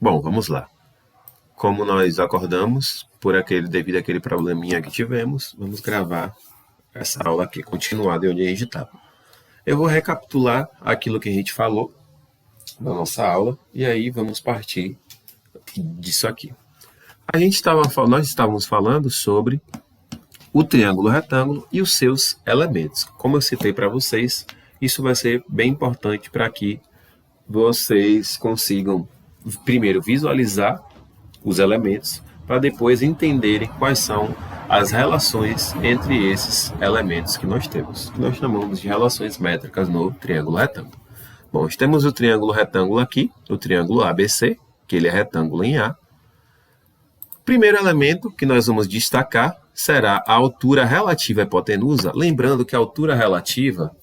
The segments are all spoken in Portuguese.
Bom, vamos lá. Como nós acordamos, devido àquele probleminha que tivemos, vamos gravar essa aula aqui, continuada de onde a gente estava. Eu vou recapitular aquilo que a gente falou na nossa aula, e aí vamos partir disso aqui. Nós estávamos falando sobre o triângulo retângulo e os seus elementos. Como eu citei para vocês, isso vai ser bem importante para que vocês consigam, primeiro, visualizar os elementos, para depois entenderem quais são as relações entre esses elementos que nós temos, que nós chamamos de relações métricas no triângulo retângulo. Bom, nós temos o triângulo retângulo aqui, o triângulo ABC, que ele é retângulo em A. Primeiro elemento que nós vamos destacar será a altura relativa à hipotenusa, lembrando que a altura relativa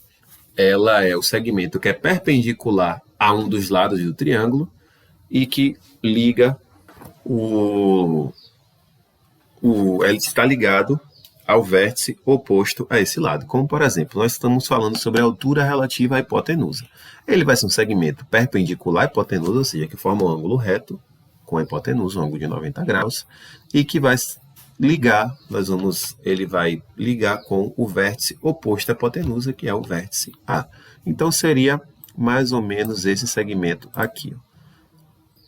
ela é o segmento que é perpendicular a um dos lados do triângulo e que liga ele está ligado ao vértice oposto a esse lado. Como, por exemplo, nós estamos falando sobre a altura relativa à hipotenusa. Ele vai ser um segmento perpendicular à hipotenusa, ou seja, que forma um ângulo reto com a hipotenusa, um ângulo de 90 graus, e que vai ligar, ele vai ligar com o vértice oposto à hipotenusa, que é o vértice A. Então, seria mais ou menos esse segmento aqui.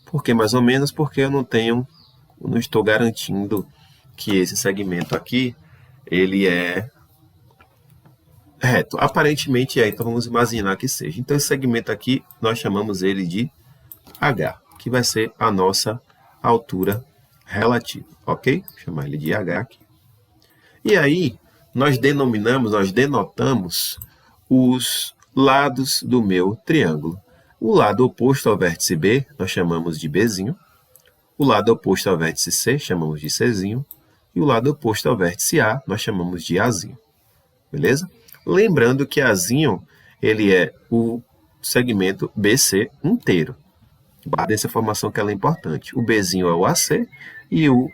Por que mais ou menos? Porque eu não estou garantindo que esse segmento aqui, ele é reto. Aparentemente é, então vamos imaginar que seja. Então, esse segmento aqui, nós chamamos ele de H, que vai ser a nossa altura relativa, ok? Vou chamar ele de H aqui. E aí, nós denotamos os lados do meu triângulo. O lado oposto ao vértice B, nós chamamos de Bzinho. O lado oposto ao vértice C, chamamos de Czinho. E o lado oposto ao vértice A, nós chamamos de Azinho. Beleza? Lembrando que Azinho, ele é o segmento BC inteiro. Guarda essa informação que ela é importante. O Bzinho é o AC e o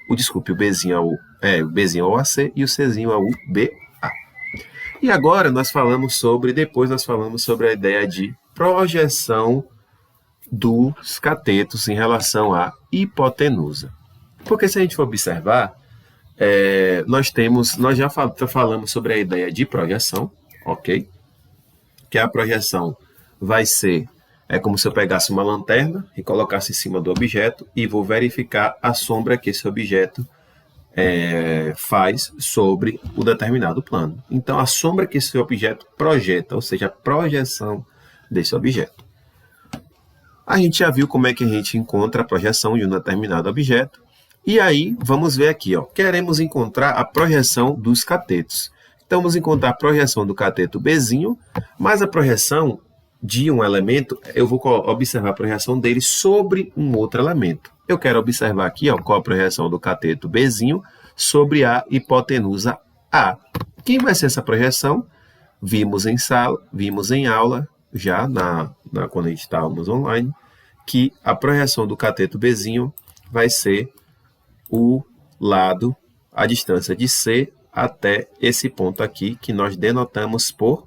Bzinho é o AC e o Czinho é o BA. E agora depois nós falamos sobre a ideia de projeção dos catetos em relação à hipotenusa. Porque se a gente for observar, nós já falamos sobre a ideia de projeção, ok? Que a projeção vai ser, como se eu pegasse uma lanterna e colocasse em cima do objeto e vou verificar a sombra que esse objeto faz sobre o determinado plano. Então, a sombra que esse objeto projeta, ou seja, a projeção desse objeto. A gente já viu como é que a gente encontra a projeção de um determinado objeto. E aí, vamos ver aqui, queremos encontrar a projeção dos catetos. Então, vamos encontrar a projeção do cateto Bzinho, mas a projeção de um elemento, eu vou observar a projeção dele sobre um outro elemento. Eu quero observar aqui qual a projeção do cateto Bzinho sobre a hipotenusa A. Quem vai ser essa projeção? Vimos em aula, já quando a gente estávamos online, que a projeção do cateto Bzinho vai ser a distância de C até esse ponto aqui, que nós denotamos por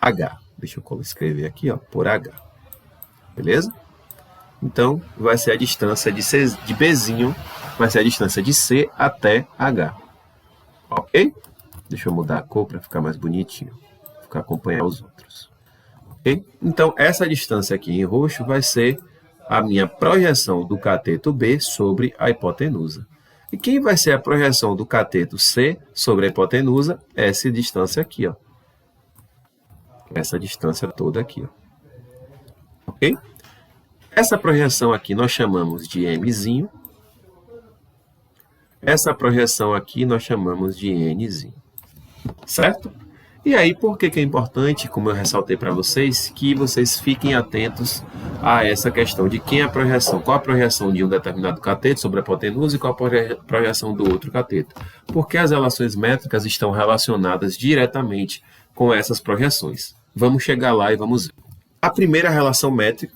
H. Deixa eu escrever aqui, por H. Beleza? Então, vai ser a distância de Bzinho, vai ser a distância de C até H. Ok? Deixa eu mudar a cor para ficar mais bonitinho, para acompanhar os outros. Ok? Então, essa distância aqui em roxo vai ser a minha projeção do cateto B sobre a hipotenusa. E quem vai ser a projeção do cateto C sobre a hipotenusa? Essa distância aqui, Essa distância toda aqui, ok? Essa projeção aqui nós chamamos de Mzinho. Essa projeção aqui nós chamamos de Nzinho. Certo? E aí, por que é importante, como eu ressaltei para vocês, que vocês fiquem atentos a essa questão de quem é a projeção, qual a projeção de um determinado cateto sobre a hipotenusa e qual a projeção do outro cateto. Porque as relações métricas estão relacionadas diretamente com essas projeções. Vamos chegar lá e vamos ver. A primeira relação métrica,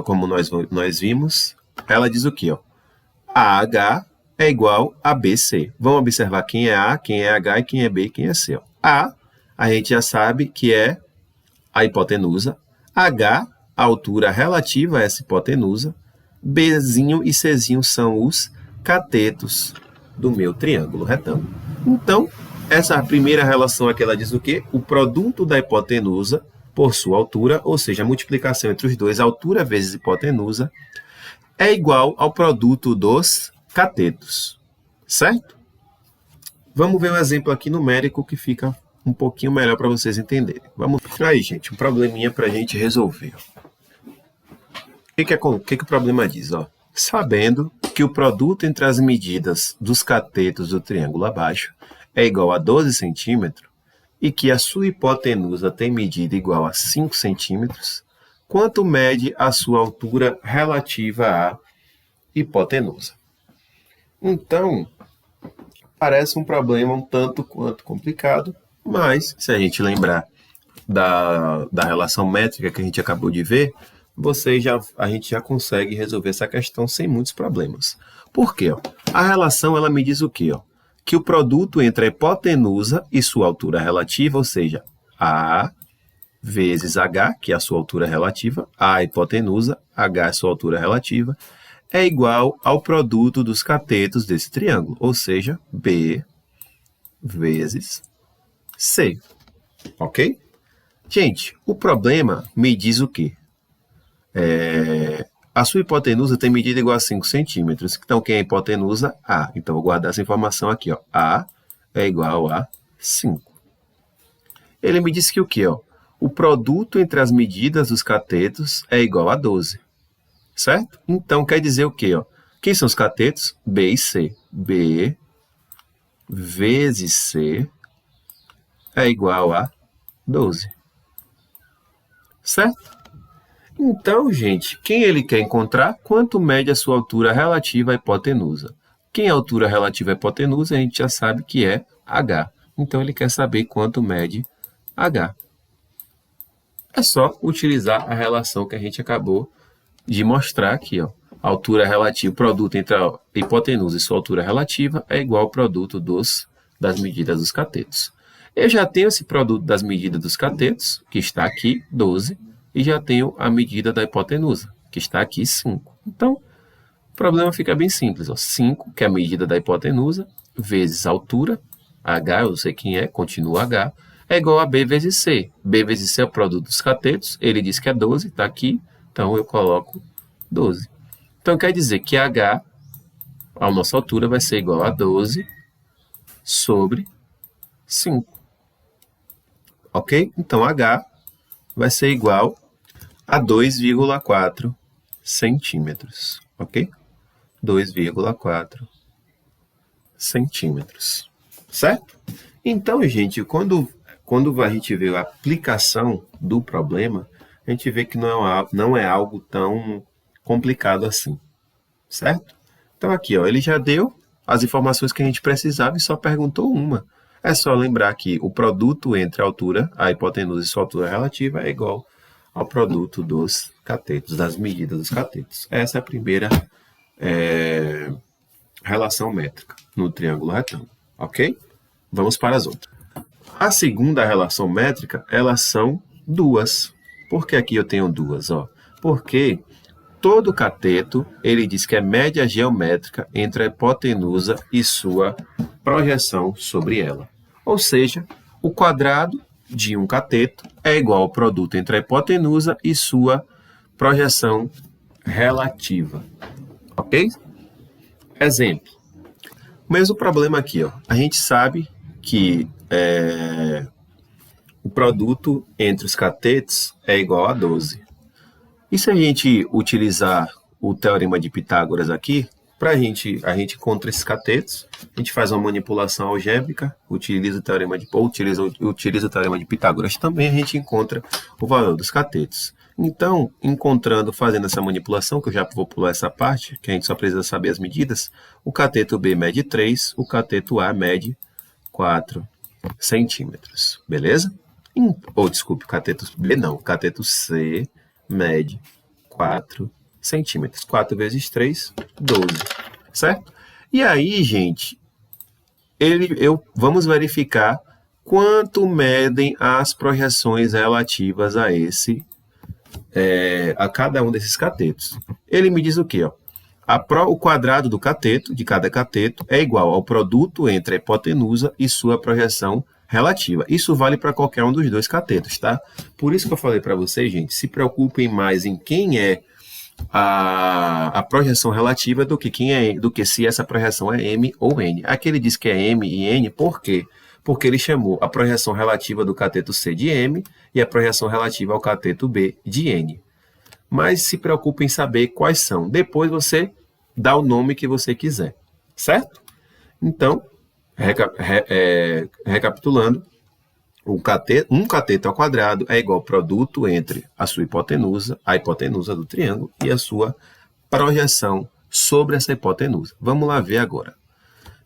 como nós vimos, ela diz o quê? AH é igual a BC. Vamos observar quem é A, quem é H, e quem é B e quem é C. A gente já sabe que é a hipotenusa. H, a altura relativa a essa hipotenusa. Bzinho e Czinho são os catetos do meu triângulo retângulo. Então, essa primeira relação aqui, ela diz o quê? O produto da hipotenusa por sua altura, ou seja, a multiplicação entre os dois, altura vezes hipotenusa, é igual ao produto dos catetos, certo? Vamos ver um exemplo aqui numérico que fica um pouquinho melhor para vocês entenderem. Vamos aí, gente, um probleminha para a gente resolver. O que o problema diz? Ó? Sabendo que o produto entre as medidas dos catetos do triângulo abaixo é igual a 12 centímetros e que a sua hipotenusa tem medida igual a 5 centímetros, quanto mede a sua altura relativa à hipotenusa? Então, parece um problema um tanto quanto complicado, mas se a gente lembrar da relação métrica que a gente acabou de ver, a gente já consegue resolver essa questão sem muitos problemas. Por quê? A relação ela me diz o quê? Que o produto entre a hipotenusa e sua altura relativa, ou seja, A vezes H, que é a sua altura relativa, A é a hipotenusa, H é a sua altura relativa, é igual ao produto dos catetos desse triângulo, ou seja, B vezes C. Ok? Gente, o problema me diz o quê? A sua hipotenusa tem medida igual a 5 centímetros. Então, quem é a hipotenusa? A. Então, vou guardar essa informação aqui. Ó. A é igual a 5. Ele me disse que o quê? Ó? O produto entre as medidas dos catetos é igual a 12. Certo? Então, quer dizer o quê? Ó? Quem são os catetos? B e C. B vezes C é igual a 12. Certo? Então, gente, quem ele quer encontrar? Quanto mede a sua altura relativa à hipotenusa? Quem é a altura relativa à hipotenusa, a gente já sabe que é H. Então, ele quer saber quanto mede H. É só utilizar a relação que a gente acabou de mostrar aqui. Ó. A altura relativa, o produto entre a hipotenusa e sua altura relativa é igual ao produto das medidas dos catetos. Eu já tenho esse produto das medidas dos catetos, que está aqui, 12, e já tenho a medida da hipotenusa, que está aqui, 5. Então, o problema fica bem simples. Ó. 5, que é a medida da hipotenusa, vezes a altura, H, eu não sei quem é, continua H, é igual a B vezes C. B vezes C é o produto dos catetos, ele diz que é 12, está aqui, então eu coloco 12. Então, quer dizer que H, a nossa altura, vai ser igual a 12 sobre 5. Ok? Então, H vai ser igual a 2,4 centímetros. Ok? 2,4 centímetros. Certo? Então, gente, quando a gente vê a aplicação do problema, a gente vê que não é algo tão complicado assim. Certo? Então, aqui, ó, ele já deu as informações que a gente precisava e só perguntou uma. É só lembrar que o produto entre a altura, a hipotenusa e sua altura relativa é igual ao produto dos catetos, das medidas dos catetos. Essa é a primeira relação métrica no triângulo retângulo. Ok? Vamos para as outras. A segunda relação métrica, elas são duas. Por que aqui eu tenho duas? Ó? Porque todo cateto, ele diz que é média geométrica entre a hipotenusa e sua projeção sobre ela. Ou seja, o quadrado de um cateto é igual ao produto entre a hipotenusa e sua projeção relativa. Ok? Exemplo. O mesmo problema aqui. Ó. A gente sabe que o produto entre os catetos é igual a 12. E se a gente utilizar o teorema de Pitágoras aqui, a gente encontra esses catetos, a gente faz uma manipulação algébrica, utiliza o teorema de Pitágoras também, a gente encontra o valor dos catetos. Então, fazendo essa manipulação, que eu já vou pular essa parte, que a gente só precisa saber as medidas, o cateto B mede 3, o cateto A mede 4 centímetros, beleza? Desculpe, o cateto B não, o cateto C mede 4 centímetros. 4 vezes 3, 12. Certo? E aí, gente, vamos verificar quanto medem as projeções relativas a esse a cada um desses catetos. Ele me diz o quê? Ó? O quadrado do cateto, de cada cateto, é igual ao produto entre a hipotenusa e sua projeção relativa. Isso vale para qualquer um dos dois catetos, tá? Por isso que eu falei para vocês, gente, se preocupem mais em quem é a projeção relativa do que se essa projeção é M ou N. Aqui ele diz que é M e N, por quê? Porque ele chamou a projeção relativa do cateto C de M e a projeção relativa ao cateto B de N. Mas se preocupe em saber quais são. Depois você dá o nome que você quiser, certo? Então, recapitulando, um cateto ao quadrado é igual ao produto entre a sua hipotenusa, a hipotenusa do triângulo, e a sua projeção sobre essa hipotenusa. Vamos lá ver agora.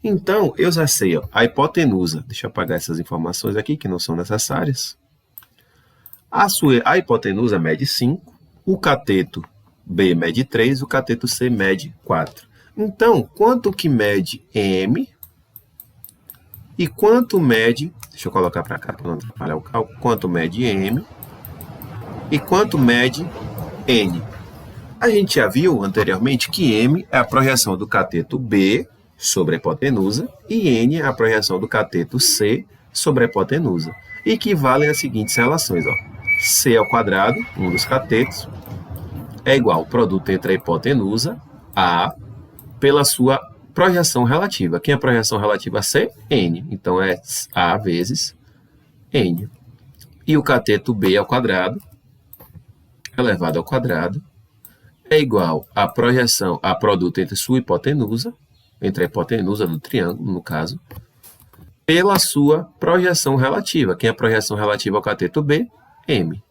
Então, eu já sei, ó, a hipotenusa, deixa eu apagar essas informações aqui que não são necessárias. A hipotenusa mede 5, o cateto B mede 3, o cateto C mede 4. Então, quanto que mede M e quanto mede, deixa eu colocar para cá para não atrapalhar o cálculo, quanto mede M e quanto mede N. A gente já viu anteriormente que M é a projeção do cateto B sobre a hipotenusa e N é a projeção do cateto C sobre a hipotenusa. E que valem as seguintes relações. Ó. C ao quadrado, um dos catetos, é igual ao produto entre a hipotenusa, A, pela sua projeção relativa. Quem é a projeção relativa a C? N. Então, é A vezes N. E o cateto B ao quadrado, elevado ao quadrado, é igual à projeção, a produto entre sua hipotenusa, entre a hipotenusa do triângulo, no caso, pela sua projeção relativa. Quem é a projeção relativa ao cateto B? M.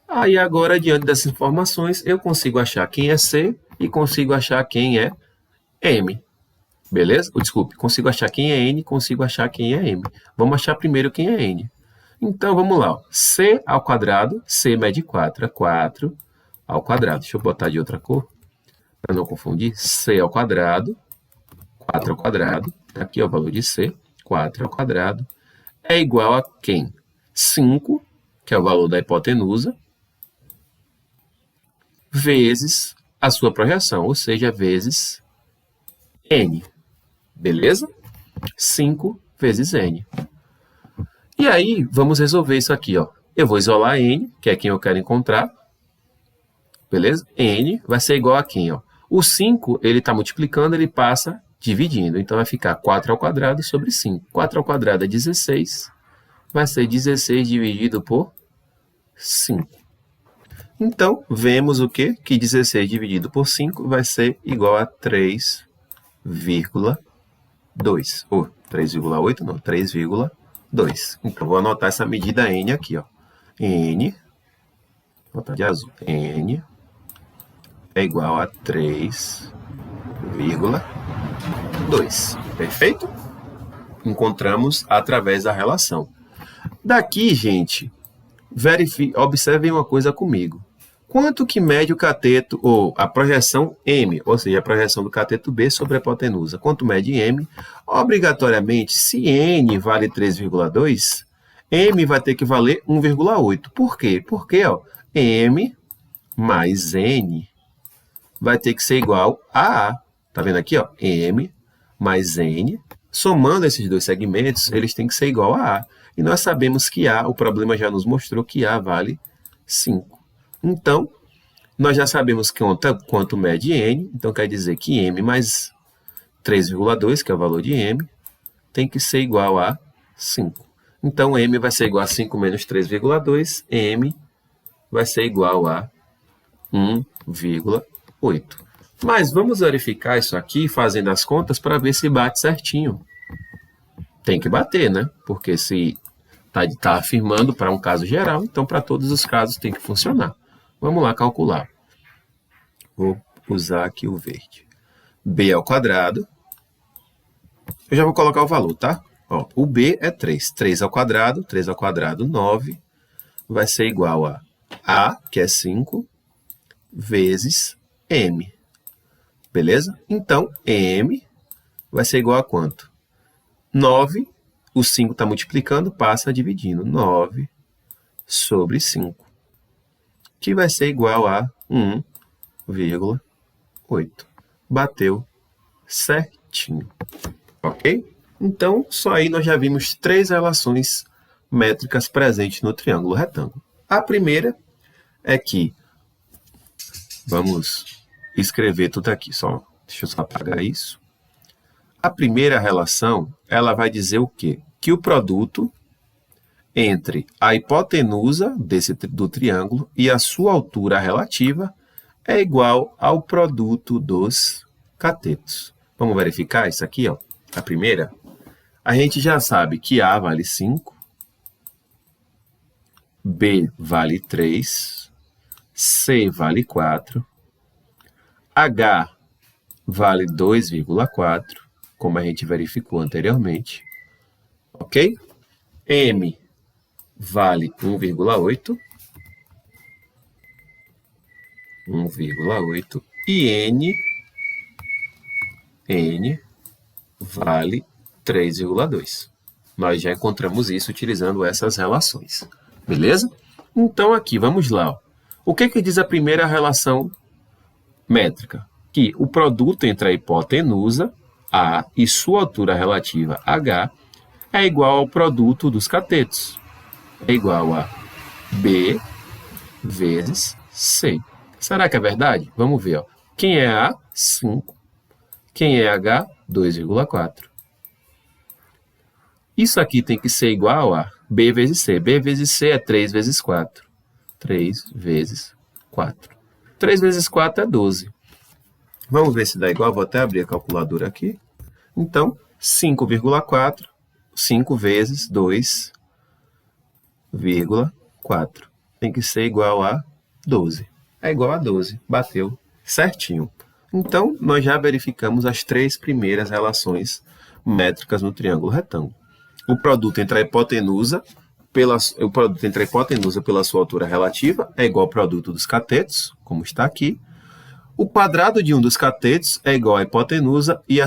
Aí agora, diante dessas informações, eu consigo achar quem é C e consigo achar quem é M. Beleza? Desculpe, consigo achar quem é N, consigo achar quem é M. Vamos achar primeiro quem é N. Então, vamos lá. Ó. C ao quadrado, C mede 4, é 4 ao quadrado. Deixa eu botar de outra cor, para não confundir. C ao quadrado, 4 ao quadrado. Aqui é o valor de C, 4 ao quadrado. É igual a quem? 5, que é o valor da hipotenusa, vezes a sua projeção, ou seja, vezes N. Beleza? 5 vezes N. E aí, vamos resolver isso aqui. Ó. Eu vou isolar N, que é quem eu quero encontrar. Beleza? N vai ser igual a quem? Ó. O 5, ele está multiplicando, ele passa dividindo. Então, vai ficar 4 ao quadrado sobre 5. 4 ao quadrado é 16. Vai ser 16 dividido por 5. Então, vemos o quê? Que 16 dividido por 5 vai ser igual a 3,2. Ou 3,8, não, 3,2. Então, vou anotar essa medida N aqui. Ó. N, vou botar de azul. N é igual a 3,2. Perfeito? Encontramos através da relação. Daqui, gente, observem uma coisa comigo. Quanto que mede o cateto, ou a projeção M, ou seja, a projeção do cateto B sobre a hipotenusa? Quanto mede M? Obrigatoriamente, se N vale 3,2, M vai ter que valer 1,8. Por quê? Porque ó, M mais N vai ter que ser igual a A. Tá vendo aqui? Ó? M mais N. Somando esses dois segmentos, eles têm que ser igual a A. E nós sabemos que A, o problema já nos mostrou que A vale 5. Então, nós já sabemos quanto mede N. Então, quer dizer que M mais 3,2, que é o valor de M, tem que ser igual a 5. Então, M vai ser igual a 5 menos 3,2. M vai ser igual a 1,8. Mas vamos verificar isso aqui fazendo as contas para ver se bate certinho. Tem que bater, né? Porque se está afirmando para um caso geral, então para todos os casos tem que funcionar. Vamos lá calcular. Vou usar aqui o verde. B ao quadrado. Eu já vou colocar o valor, tá? Ó, o B é 3. 3 ao quadrado, 9, vai ser igual a, que é 5, vezes M. Beleza? Então, M vai ser igual a quanto? 9, o 5 está multiplicando, passa dividindo. 9 sobre 5. que vai ser igual a 1,8. Bateu certinho. Ok? Então, só aí nós já vimos 3 relações métricas presentes no triângulo retângulo. A primeira é que, vamos escrever tudo aqui, deixa eu só apagar isso. A primeira relação, ela vai dizer o quê? Que o produto entre a hipotenusa do triângulo e a sua altura relativa é igual ao produto dos catetos. Vamos verificar isso aqui, ó. A primeira, a gente já sabe que A vale 5, B vale 3, C vale 4, H vale 2,4, como a gente verificou anteriormente, ok? M vale 1,8 e N vale 3,2. Nós já encontramos isso utilizando essas relações. Beleza? Então, aqui, vamos lá. Ó. O que diz a primeira relação métrica? Que o produto entre a hipotenusa, A, e sua altura relativa, H, é igual ao produto dos catetos. É igual a B vezes C. Será que é verdade? Vamos ver. Ó. Quem é A? 5. Quem é H? 2,4. Isso aqui tem que ser igual a B vezes C. B vezes C é 3 vezes 4. 3 vezes 4. 3 vezes 4 é 12. Vamos ver se dá igual. Vou até abrir a calculadora aqui. Então, 5,4. 5 vezes 2,4. Tem que ser igual a 12. É igual a 12. Bateu certinho. Então, nós já verificamos as 3 primeiras relações métricas no triângulo retângulo. O produto entre a hipotenusa pela sua altura relativa é igual ao produto dos catetos, como está aqui. O quadrado de um dos catetos é igual à hipotenusa e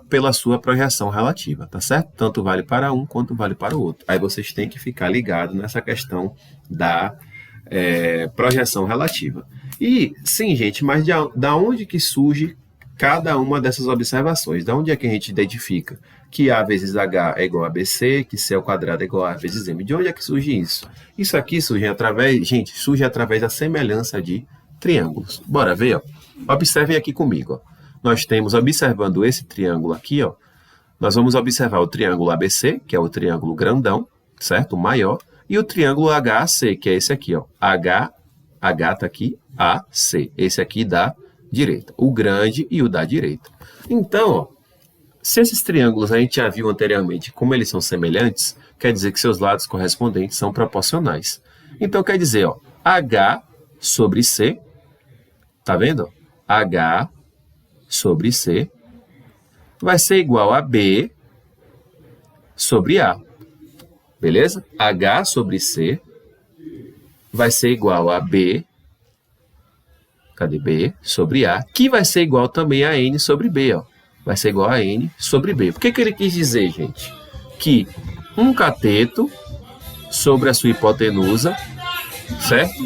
pela sua projeção relativa, tá certo? Tanto vale para um quanto vale para o outro. Aí vocês têm que ficar ligados nessa questão da projeção relativa. E, sim, gente, mas da onde que surge cada uma dessas observações? Da onde é que a gente identifica que A vezes H é igual a BC, que C ao quadrado é igual a A vezes M? De onde é que surge isso? Isso aqui surge através da semelhança de triângulos. Bora ver, ó. Observem aqui comigo. Ó. Nós temos, observando esse triângulo aqui, ó, nós vamos observar o triângulo ABC, que é o triângulo grandão, certo? O maior, e o triângulo HAC, que é esse aqui, ó. H está aqui, AC. Esse aqui da direita. O grande e o da direita. Então, ó, se esses triângulos a gente já viu anteriormente, como eles são semelhantes, quer dizer que seus lados correspondentes são proporcionais. Então, quer dizer, ó, H sobre C, tá vendo? H sobre C vai ser igual a B sobre A. Beleza? H sobre C vai ser igual a B, cadê B? Sobre A, que vai ser igual também a N sobre B, ó. Vai ser igual a N sobre B. Por que ele quis dizer, gente? Que um cateto sobre a sua hipotenusa, certo?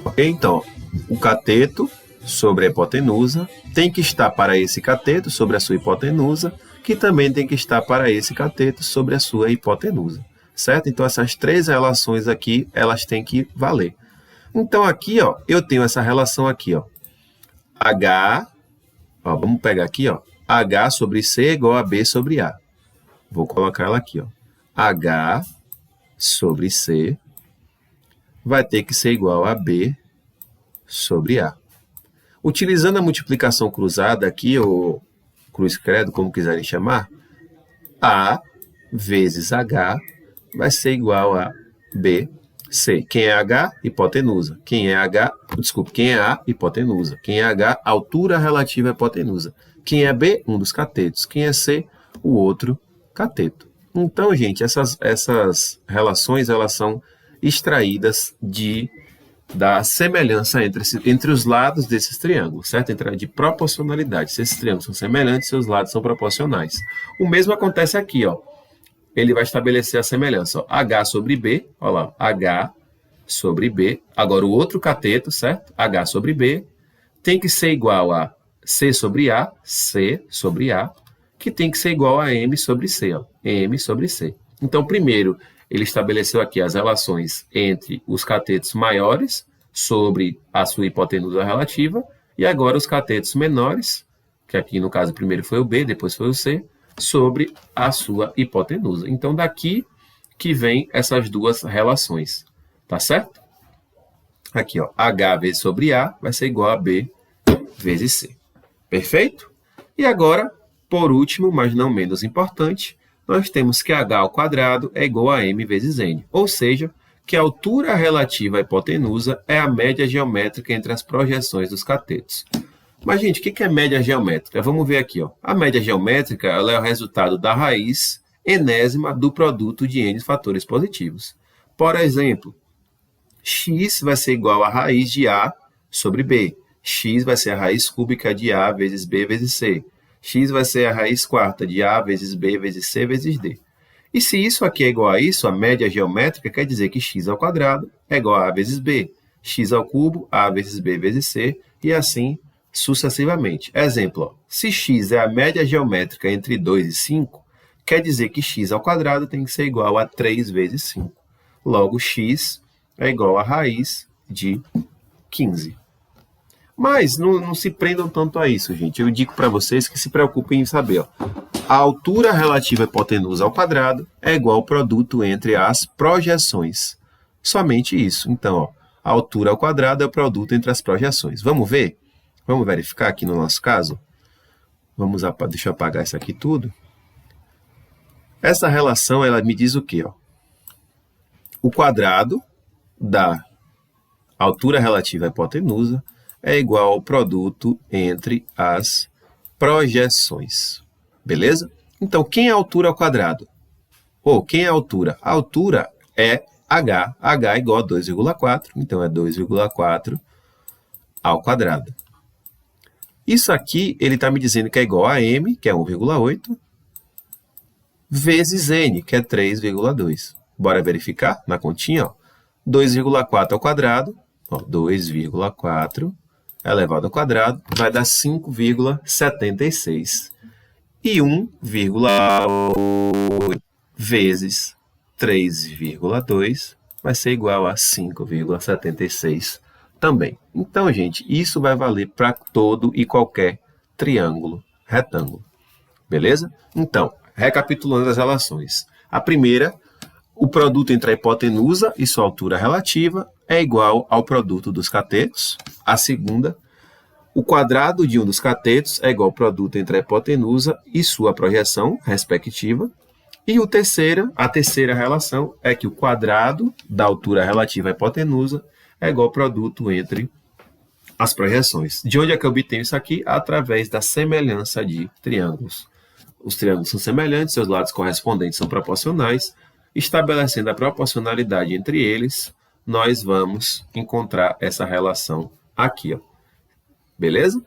Ok? Então, o cateto sobre a hipotenusa tem que estar para esse cateto sobre a sua hipotenusa, que também tem que estar para esse cateto sobre a sua hipotenusa, certo? Então, essas 3 relações aqui, elas têm que valer. Então, aqui, ó, eu tenho essa relação aqui, ó. H, ó, vamos pegar aqui, ó. H sobre C é igual a B sobre A. Vou colocar ela aqui, ó. H sobre C vai ter que ser igual a B sobre A. Utilizando a multiplicação cruzada aqui, ou cruz-credo, como quiserem chamar, A vezes H vai ser igual a B, C. Quem é H? Hipotenusa. Quem é H? Desculpe, quem é A? Hipotenusa. Quem é H? Altura relativa à hipotenusa. Quem é B? Um dos catetos. Quem é C? O outro cateto. Então, gente, essas relações, elas são extraídas da semelhança entre os lados desses triângulos, certo? De proporcionalidade. Se esses triângulos são semelhantes, seus lados são proporcionais. O mesmo acontece aqui, ó. Ele vai estabelecer a semelhança. Ó. H sobre B, olha lá, H sobre B. Agora, o outro cateto, certo? H sobre B, tem que ser igual a C sobre A, que tem que ser igual a M sobre C, ó, M sobre C. Então, primeiro, ele estabeleceu aqui as relações entre os catetos maiores sobre a sua hipotenusa relativa, e agora os catetos menores, que aqui no caso primeiro foi o B, depois foi o C, sobre a sua hipotenusa. Então, daqui que vem essas duas relações, tá certo? Aqui, ó, H vezes sobre A vai ser igual a B vezes C. Perfeito? E agora, por último, mas não menos importante, nós temos que H ao quadrado é igual a M vezes N, ou seja, que a altura relativa à hipotenusa é a média geométrica entre as projeções dos catetos. Mas, gente, o que é média geométrica? Vamos ver aqui, ó. A média geométrica ela é o resultado da raiz enésima do produto de n fatores positivos. Por exemplo, x vai ser igual a raiz de A sobre B. X vai ser a raiz cúbica de A vezes B vezes C. X vai ser a raiz quarta de A vezes B vezes C vezes D. E se isso aqui é igual a isso, a média geométrica quer dizer que x ao quadrado é igual a vezes b, x ao cubo, a vezes b vezes c, e assim sucessivamente. Exemplo, ó, se x é a média geométrica entre 2 e 5, quer dizer que x ao quadrado tem que ser igual a 3 vezes 5. Logo, x é igual a raiz de 15. Mas não se prendam tanto a isso, gente. Eu indico para vocês que se preocupem em saber, ó, a altura relativa à hipotenusa ao quadrado é igual ao produto entre as projeções. Somente isso. Então, ó, a altura ao quadrado é o produto entre as projeções. Vamos ver? Vamos verificar aqui no nosso caso? Deixa eu apagar isso aqui tudo. Essa relação, ela me diz o quê? Ó? O quadrado da altura relativa à hipotenusa é igual ao produto entre as projeções. Beleza? Então, quem é a altura ao quadrado? Ou quem é a altura? A altura é H. H é igual a 2,4. Então, é 2,4 ao quadrado. Isso aqui, ele está me dizendo que é igual a M, que é 1,8, vezes N, que é 3,2. Bora verificar na continha? 2,4 ao quadrado, 2,4 elevado ao quadrado, vai dar 5,76. E 1,8 vezes 3,2 vai ser igual a 5,76 também. Então, gente, isso vai valer para todo e qualquer triângulo retângulo. Beleza? Então, recapitulando as relações. A primeira, o produto entre a hipotenusa e sua altura relativa é igual ao produto dos catetos. A segunda, o quadrado de um dos catetos é igual ao produto entre a hipotenusa e sua projeção respectiva. E a terceira relação é que o quadrado da altura relativa à hipotenusa é igual ao produto entre as projeções. De onde é que eu obtenho isso aqui? Através da semelhança de triângulos. Os triângulos são semelhantes, seus lados correspondentes são proporcionais. Estabelecendo a proporcionalidade entre eles, nós vamos encontrar essa relação aqui, ó. Beleza?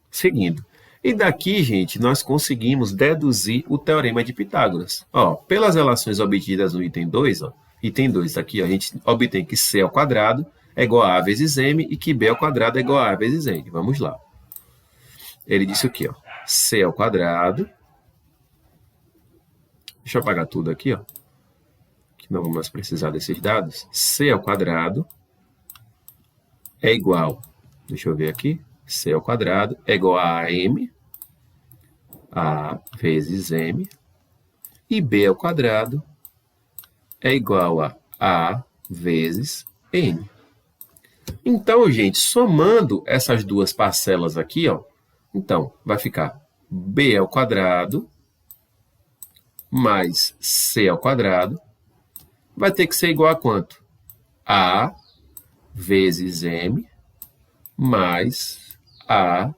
Seguindo. E daqui, gente, nós conseguimos deduzir o teorema de Pitágoras. Ó, pelas relações obtidas no item 2, ó, item 2 aqui, ó, a gente obtém que C ao quadrado é igual a A vezes M e que B ao quadrado é igual a A vezes N. Vamos lá. Ele disse o quê? Ó? C ao quadrado. Deixa eu apagar tudo aqui, ó, que não vamos mais precisar desses dados. C ao quadrado é igual, deixa eu ver aqui, C ao quadrado é igual a AM, A vezes M, e B ao quadrado é igual a A vezes N. Então, gente, somando essas duas parcelas aqui, ó, então, vai ficar B ao quadrado mais C ao quadrado vai ter que ser igual a quanto? A vezes M mais A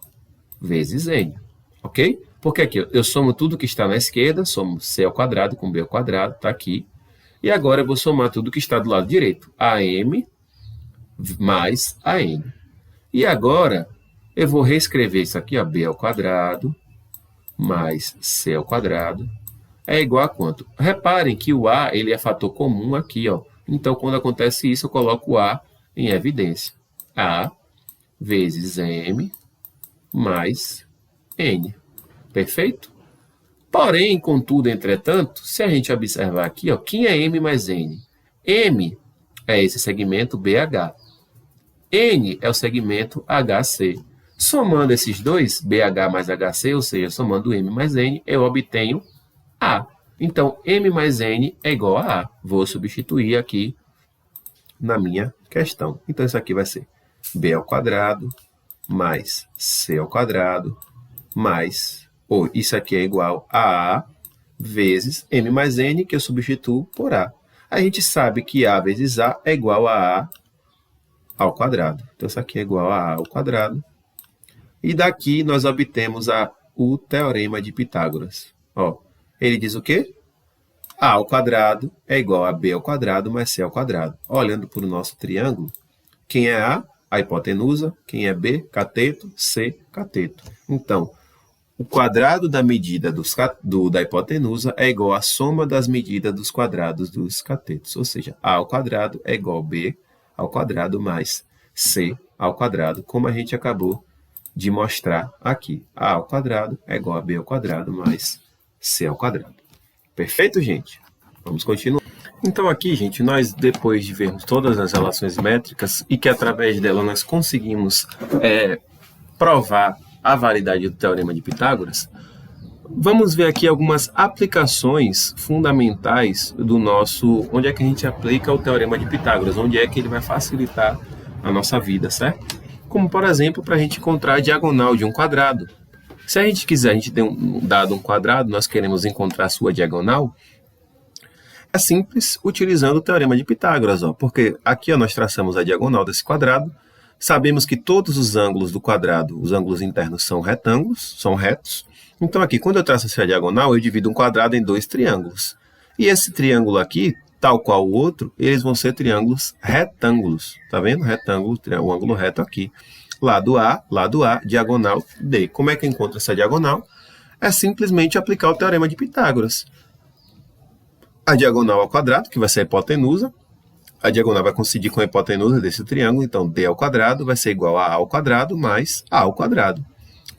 vezes N, ok? Porque aqui eu somo tudo que está na esquerda, somo C ao quadrado com B ao quadrado, está aqui. E agora eu vou somar tudo que está do lado direito, AM mais AN. E agora eu vou reescrever isso aqui, ó, B ao quadrado mais C ao quadrado é igual a quanto? Reparem que o A ele é fator comum aqui, ó, Então, quando acontece isso, eu coloco A em evidência. A vezes M mais N. Perfeito? Porém, contudo, entretanto, se a gente observar aqui, ó, quem é M mais N? M é esse segmento BH. N é o segmento HC. Somando esses dois, BH mais HC, ou seja, somando M mais N, eu obtenho A. Então, M mais N é igual a A. Vou substituir aqui na minha questão. Então, isso aqui vai ser B ao quadrado mais C ao quadrado mais... Ou isso aqui é igual a A vezes M mais N, que eu substituo por A. A gente sabe que A vezes A é igual a A ao quadrado. Então, isso aqui é igual a A ao quadrado. E daqui nós obtemos o teorema de Pitágoras. Ó, ele diz o quê? A ao quadrado é igual a B ao quadrado mais C ao quadrado. Olhando para o nosso triângulo, quem é A? A hipotenusa. Quem é B? Cateto. C, cateto. Então, o quadrado da medida da hipotenusa é igual à soma das medidas dos quadrados dos catetos. Ou seja, A ao quadrado é igual a B ao quadrado mais C ao quadrado, como a gente acabou de mostrar aqui. A ao quadrado é igual a B ao quadrado mais C ao quadrado. Perfeito, gente? Vamos continuar. Então aqui, gente, nós, depois de vermos todas as relações métricas e que através dela nós conseguimos provar a validade do teorema de Pitágoras, vamos ver aqui algumas aplicações fundamentais do nosso... Onde é que a gente aplica o teorema de Pitágoras, onde é que ele vai facilitar a nossa vida, certo? Como, por exemplo, para a gente encontrar a diagonal de um quadrado. Se a gente quiser, a gente tem dado um quadrado, nós queremos encontrar a sua diagonal, é simples utilizando o teorema de Pitágoras, ó, porque aqui ó, nós traçamos a diagonal desse quadrado, sabemos que todos os ângulos do quadrado, os ângulos internos são retângulos, são retos. Então aqui, quando eu traço essa diagonal, eu divido um quadrado em dois triângulos. E esse triângulo aqui, tal qual o outro, eles vão ser triângulos retângulos. Tá vendo? Retângulo, o ângulo reto aqui. Lado A, diagonal D. Como é que eu encontro essa diagonal? É simplesmente aplicar o teorema de Pitágoras. A diagonal ao quadrado, que vai ser a hipotenusa. A diagonal vai coincidir com a hipotenusa desse triângulo. Então, D ao quadrado vai ser igual a A ao quadrado mais A ao quadrado.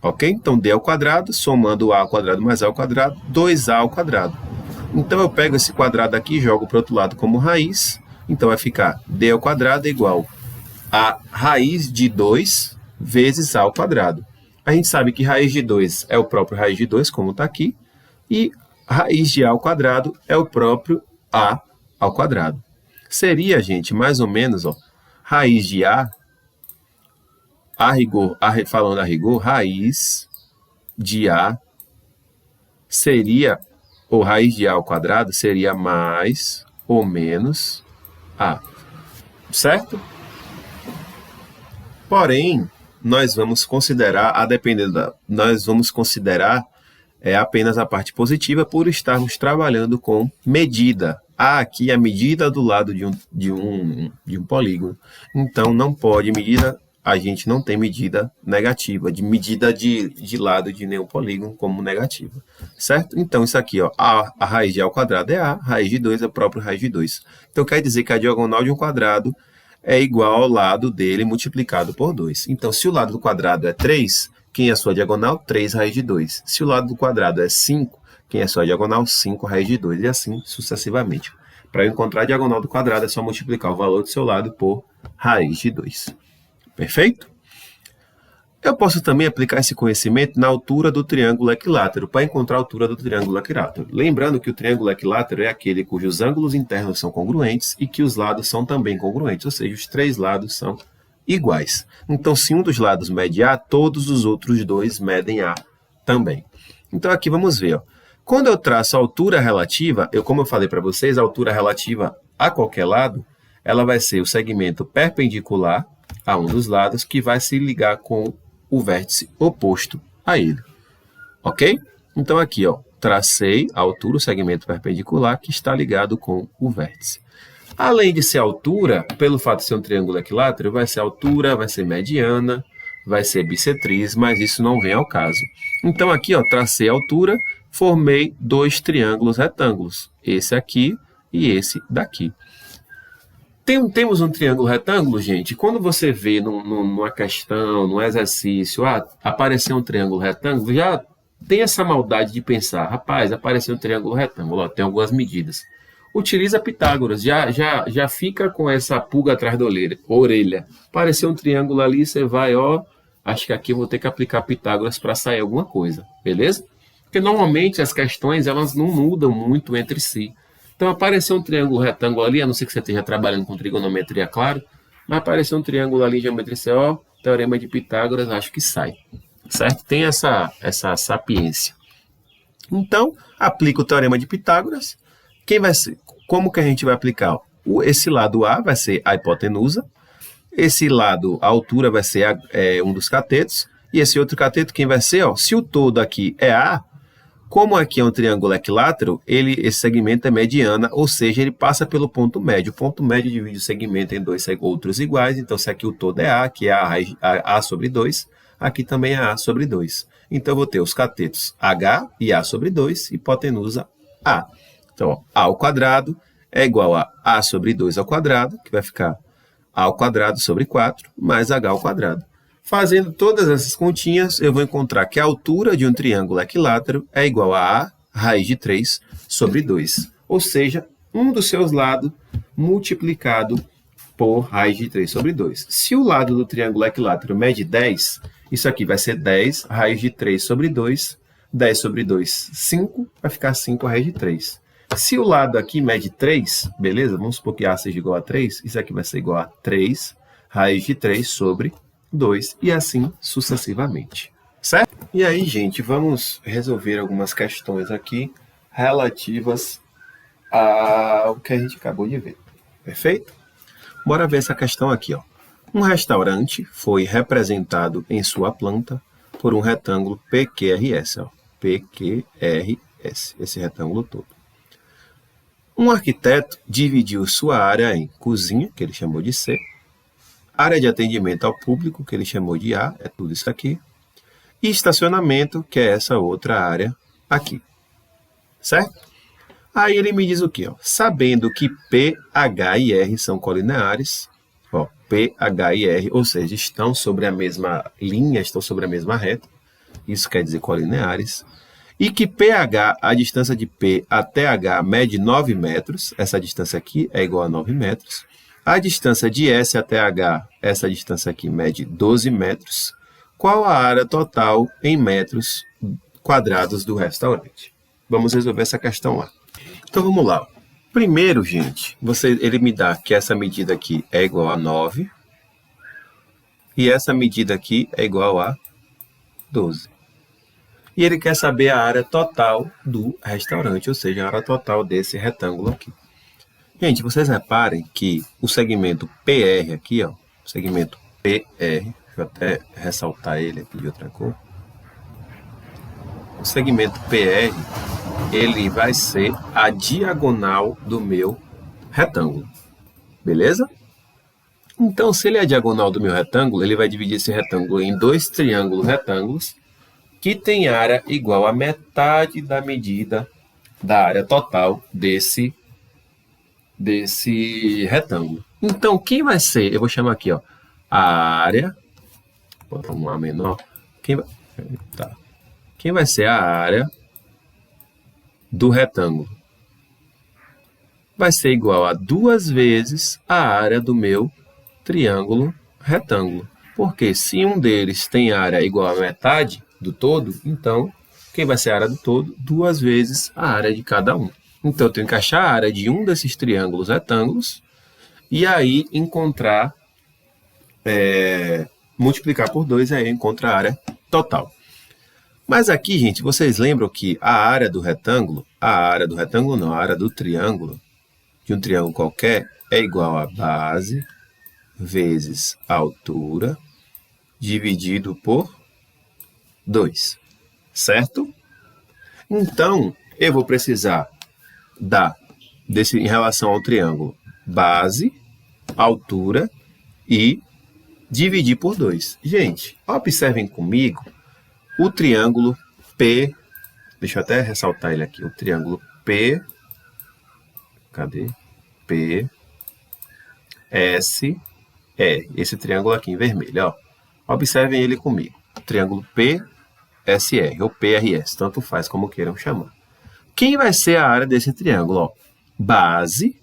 Ok? Então, D ao quadrado, somando A ao quadrado mais A ao quadrado, 2A ao quadrado. Então, eu pego esse quadrado aqui e jogo para o outro lado como raiz. Então, vai ficar D ao quadrado igual a raiz de 2 vezes A ao quadrado. A gente sabe que raiz de 2 é o próprio raiz de 2, como está aqui. E raiz de A ao quadrado é o próprio A ao quadrado. Seria, gente, mais ou menos, ó, raiz de A rigor, falando a rigor, raiz de A seria, ou raiz de A ao quadrado seria mais ou menos A. Certo? Porém, nós vamos considerar, apenas a parte positiva por estarmos trabalhando com medida. Há aqui a medida do lado de um polígono. Então, não pode medida, a gente não tem medida negativa, de medida de lado de nenhum polígono como negativa. Certo? Então, isso aqui, ó, a raiz de A ao quadrado é A, raiz de 2 é a própria raiz de 2. Então, quer dizer que a diagonal de um quadrado é igual ao lado dele multiplicado por 2. Então, se o lado do quadrado é 3, quem é a sua diagonal? 3 raiz de 2. Se o lado do quadrado é 5, quem é a sua diagonal? 5 raiz de 2. E assim sucessivamente. Para eu encontrar a diagonal do quadrado, é só multiplicar o valor do seu lado por raiz de 2. Perfeito? Eu posso também aplicar esse conhecimento na altura do triângulo equilátero, para encontrar a altura do triângulo equilátero. Lembrando que o triângulo equilátero é aquele cujos ângulos internos são congruentes e que os lados são também congruentes, ou seja, os três lados são iguais. Então, se um dos lados mede A, todos os outros dois medem A também. Então, aqui vamos ver. Ó. Quando eu traço a altura relativa, como eu falei para vocês, a altura relativa a qualquer lado, ela vai ser o segmento perpendicular a um dos lados que vai se ligar com o vértice oposto a ele. Ok? Então, aqui, ó, tracei a altura, o segmento perpendicular que está ligado com o vértice. Além de ser altura, pelo fato de ser um triângulo equilátero, vai ser altura, vai ser mediana, vai ser bissetriz, mas isso não vem ao caso. Então, aqui, ó, tracei a altura, formei dois triângulos retângulos, esse aqui e esse daqui. Temos um triângulo retângulo, gente. Quando você vê numa questão, num exercício, apareceu um triângulo retângulo, já tem essa maldade de pensar, rapaz, apareceu um triângulo retângulo, ó, tem algumas medidas. Utiliza Pitágoras, já fica com essa pulga atrás da orelha. Apareceu um triângulo ali, você vai, ó, acho que aqui eu vou ter que aplicar Pitágoras para sair alguma coisa, beleza? Porque normalmente as questões elas não mudam muito entre si. Então apareceu um triângulo retângulo ali, a não ser que você esteja trabalhando com trigonometria, claro, mas apareceu um triângulo ali em geometria CO, teorema de Pitágoras, acho que sai, certo? Tem essa sapiência. Então, aplica o teorema de Pitágoras. Como que a gente vai aplicar? Esse lado A vai ser a hipotenusa, esse lado, a altura, vai ser um dos catetos, e esse outro cateto, quem vai ser? Ó, se o todo aqui é A, como aqui é um triângulo equilátero, esse segmento é mediana, ou seja, ele passa pelo ponto médio. O ponto médio divide o segmento em dois outros iguais, então se aqui o todo é A, aqui é A sobre 2, aqui também é A sobre 2. Então eu vou ter os catetos H e A sobre 2, hipotenusa A. Então, ó, A ao quadrado é igual a A sobre 2 ao quadrado, que vai ficar A ao quadrado sobre 4, mais H ao quadrado. Fazendo todas essas continhas, eu vou encontrar que a altura de um triângulo equilátero é igual a A raiz de 3 sobre 2. Ou seja, um dos seus lados multiplicado por raiz de 3 sobre 2. Se o lado do triângulo equilátero mede 10, isso aqui vai ser 10 raiz de 3 sobre 2. 10 sobre 2, 5, vai ficar 5 raiz de 3. Se o lado aqui mede 3, beleza? Vamos supor que A seja igual a 3, isso aqui vai ser igual a 3 raiz de 3 sobre 2, e assim sucessivamente, certo? E aí, gente, vamos resolver algumas questões aqui relativas ao que a gente acabou de ver, perfeito? Bora ver essa questão aqui, ó. Um restaurante foi representado em sua planta por um retângulo PQRS, ó. PQRS, esse retângulo todo. Um arquiteto dividiu sua área em cozinha, que ele chamou de C, área de atendimento ao público, que ele chamou de A, é tudo isso aqui, e estacionamento, que é essa outra área aqui, certo? Aí ele me diz o quê? Ó? Sabendo que P, H e R são colineares, ó, P, H e R, ou seja, estão sobre a mesma linha, estão sobre a mesma reta, isso quer dizer colineares, e que PH, a distância de P até H, mede 9 metros, essa distância aqui é igual a 9 metros, a distância de S até H, essa distância aqui mede 12 metros. Qual a área total em metros quadrados do restaurante? Vamos resolver essa questão lá. Então, vamos lá. Primeiro, gente, ele me dá que essa medida aqui é igual a 9 e essa medida aqui é igual a 12. E ele quer saber a área total do restaurante, ou seja, a área total desse retângulo aqui. Gente, vocês reparem que o segmento PR aqui, ó, o segmento PR, deixa eu até ressaltar ele aqui de outra cor. O segmento PR, ele vai ser a diagonal do meu retângulo, beleza? Então, se ele é a diagonal do meu retângulo, ele vai dividir esse retângulo em dois triângulos retângulos, que tem área igual a metade da medida da área total desse retângulo. Então, quem vai ser? Eu vou chamar aqui, ó, a área. Vou botar um A menor. Quem vai ser a área do retângulo? Vai ser igual a 2 vezes a área do meu triângulo retângulo. Porque se um deles tem área igual a metade do todo, então, quem vai ser a área do todo? 2 vezes a área de cada um. Então, eu tenho que achar a área de um desses triângulos retângulos e aí encontrar, multiplicar por 2 e aí encontrar a área total. Mas aqui, gente, vocês lembram que a área do triângulo, de um triângulo qualquer, é igual a base vezes a altura dividido por 2, certo? Então, eu vou precisar em relação ao triângulo, base, altura e dividir por 2. Gente, observem comigo o triângulo P, deixa eu até ressaltar ele aqui, o triângulo P, cadê? P, PSE. Esse triângulo aqui em vermelho, ó. Observem ele comigo. Triângulo PSR ou PRS, tanto faz como queiram chamar. Quem vai ser a área desse triângulo? Ó? Base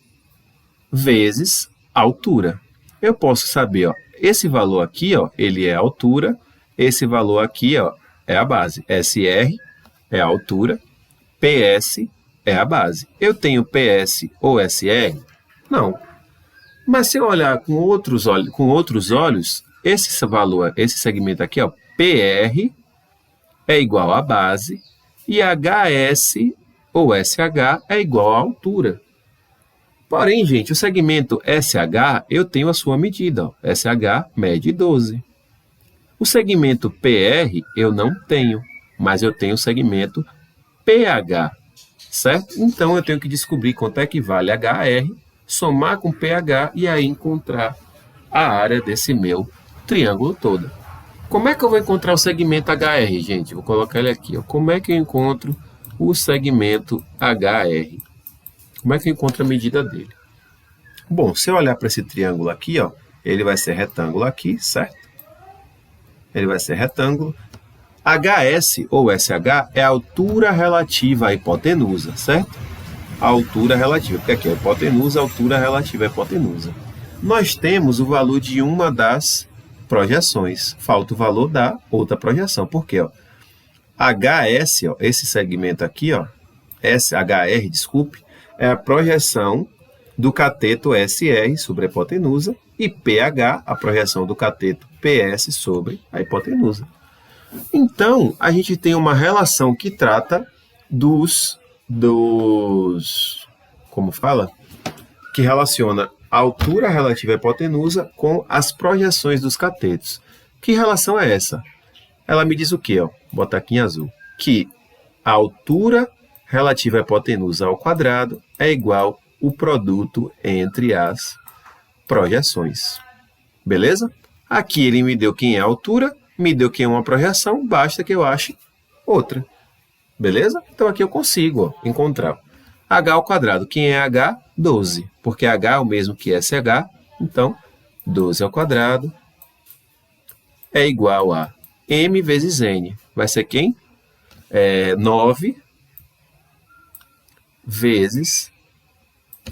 vezes altura. Eu posso saber, ó, esse valor aqui, ó, ele é a altura, esse valor aqui, ó, é a base. SR é a altura, PS é a base. Eu tenho PS ou SR? Não. Mas se eu olhar com outros olhos, esse valor, esse segmento aqui, ó, PR é igual à base e HS ou SH é igual à altura. Porém, gente, o segmento SH, eu tenho a sua medida. Ó. SH mede 12. O segmento PR eu não tenho, mas eu tenho o segmento PH, certo? Então, eu tenho que descobrir quanto é que vale HR, somar com PH e aí encontrar a área desse meu triângulo todo. Como é que eu vou encontrar o segmento HR, gente? Vou colocar ele aqui. Ó. Como é que eu encontro o segmento HR? Como é que eu encontro a medida dele? Bom, se eu olhar para esse triângulo aqui, ó, ele vai ser retângulo aqui, certo? Ele vai ser retângulo. HS ou SH é a altura relativa à hipotenusa, certo? A altura relativa, porque aqui é a hipotenusa, a altura relativa à hipotenusa. Nós temos o valor de uma das projeções. Falta o valor da outra projeção. Por quê? Ó? HS, ó, esse segmento aqui, ó, SHR, desculpe, é a projeção do cateto SR sobre a hipotenusa e PH, a projeção do cateto PS sobre a hipotenusa. Então, a gente tem uma relação que trata como fala? Que relaciona a altura relativa à hipotenusa com as projeções dos catetos. Que relação é essa? Ela me diz o quê? Ó? Vou botar aqui em azul. Que a altura relativa à hipotenusa ao quadrado é igual o produto entre as projeções. Beleza? Aqui ele me deu quem é a altura, me deu quem é uma projeção, basta que eu ache outra. Beleza? Então aqui eu consigo encontrar h ao quadrado. Quem é h? 12. Porque h é o mesmo que SH, então 12 ao quadrado é igual a m vezes n. Vai ser quem? 9 vezes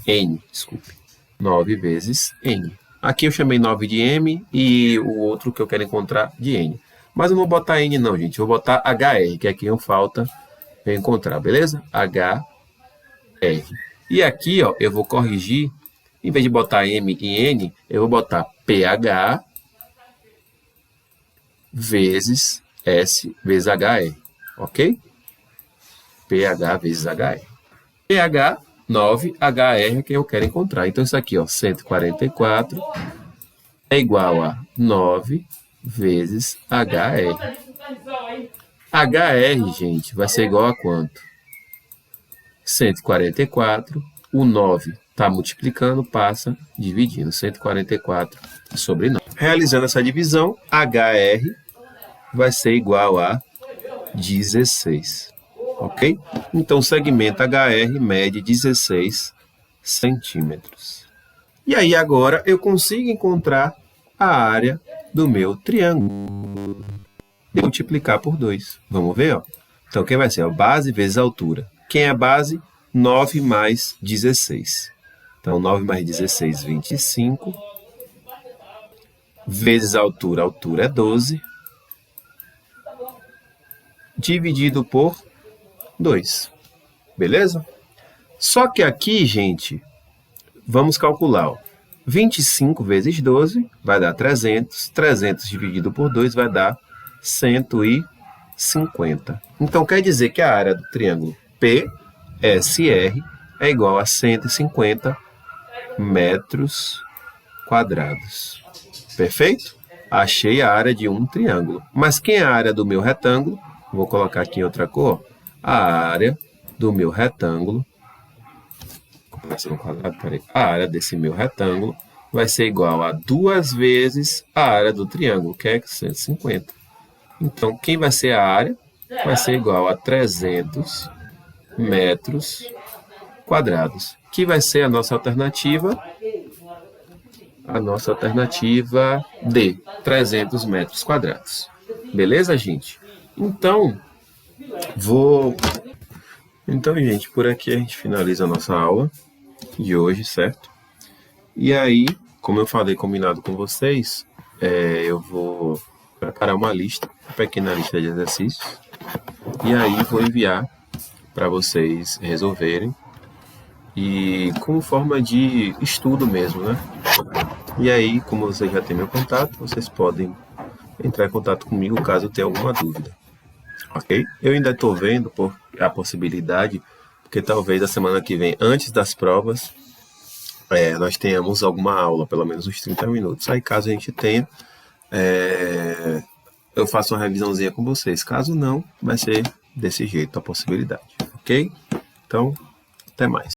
n. Desculpe. 9 vezes n. Aqui eu chamei 9 de m e o outro que eu quero encontrar de n. Mas eu não vou botar n não, gente. Eu vou botar hr, que aqui não falta eu encontrar, beleza? hr. E aqui, ó, eu vou corrigir. Em vez de botar m e n, eu vou botar ph vezes s vezes hr. Ok? ph vezes hr. ph 9, hr é que eu quero encontrar. Então, isso aqui, ó, 144 é igual a 9 vezes hr. hr, gente, vai ser igual a quanto? 144, o 9 está multiplicando, passa dividindo. 144 sobre 9. Realizando essa divisão, hr vai ser igual a 16. Ok? Então, o segmento HR mede 16 centímetros. E aí, agora, eu consigo encontrar a área do meu triângulo. Vou multiplicar por 2. Vamos ver? Ó. Então, quem vai ser? A base vezes a altura. Quem é a base? 9 mais 16. Então, 9 mais 16, 25. Vezes a altura é 12. Dividido por 2. Beleza? Só que aqui, gente, vamos calcular. Ó. 25 vezes 12 vai dar 300. 300 dividido por 2 vai dar 150. Então, quer dizer que a área do triângulo PSR é igual a 150 metros quadrados. Perfeito? Achei a área de um triângulo. Mas quem é a área do meu retângulo? Vou colocar aqui em outra cor. A área do meu retângulo, a área desse meu retângulo vai ser igual a 2 vezes a área do triângulo, que é 150. Então, quem vai ser a área? Vai ser igual a 300 metros quadrados, que vai ser a nossa alternativa a nossa alternativa D, 300 metros quadrados. Beleza, gente? Então, gente, por aqui a gente finaliza a nossa aula de hoje, certo? E aí, como eu falei combinado com vocês, eu vou preparar uma lista, uma pequena lista de exercícios, e aí vou enviar para vocês resolverem, e como forma de estudo mesmo, né? E aí, como vocês já têm meu contato, vocês podem entrar em contato comigo caso tenha alguma dúvida, ok? Eu ainda estou vendo por a possibilidade, porque talvez a semana que vem, antes das provas, nós tenhamos alguma aula, pelo menos uns 30 minutos. Aí, caso a gente tenha, eu faço uma revisãozinha com vocês. Caso não, vai ser desse jeito a possibilidade, ok? Então, até mais.